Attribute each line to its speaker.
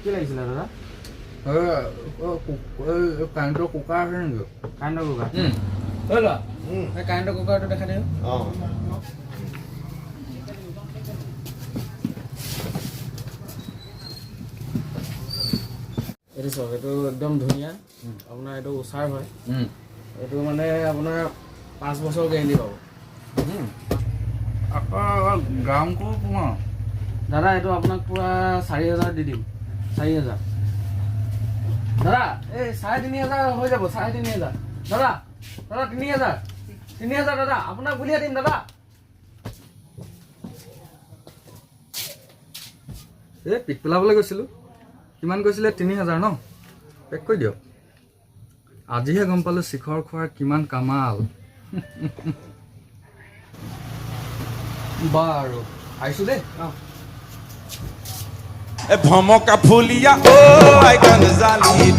Speaker 1: কি লাগিছিলে দাদা?
Speaker 2: কাৰেণ্টৰ কুকাৰ আছে নেকি?
Speaker 1: কাৰেণ্টৰ কুকাৰ
Speaker 2: কাৰেণ্টৰ কুকাৰটো দেখা দিওঁ।
Speaker 1: এইটো চাওক, এইটো একদম ধুনীয়া। আপোনাৰ এইটো উষাৰ হয়। এইটো মানে আপোনাৰ 5 বছৰ গেৰেণ্টি পাব।
Speaker 2: আকৌ গ্ৰামটো কিমান?
Speaker 1: দাদা এইটো আপোনাক পুৰা 4,000 দি দিম। 4,000 দাদা, এই 3,500 হৈ যাব। 3,500 দাদা, 3,000 দাদা, আপোনাক বুলিয়ে দিম দাদা।
Speaker 2: এই পিক পেলাবলৈ গৈছিলোঁ, কিমান কৈছিলে? 3,000 ন? পেক কৰি দিয়ক। আজিহে গম পালোঁ শিখৰ খোৱাৰ কিমান কামাল। বাৰু আহিছোঁ দেই।
Speaker 3: ভমকা ফুলিয়া ঐ গনজালি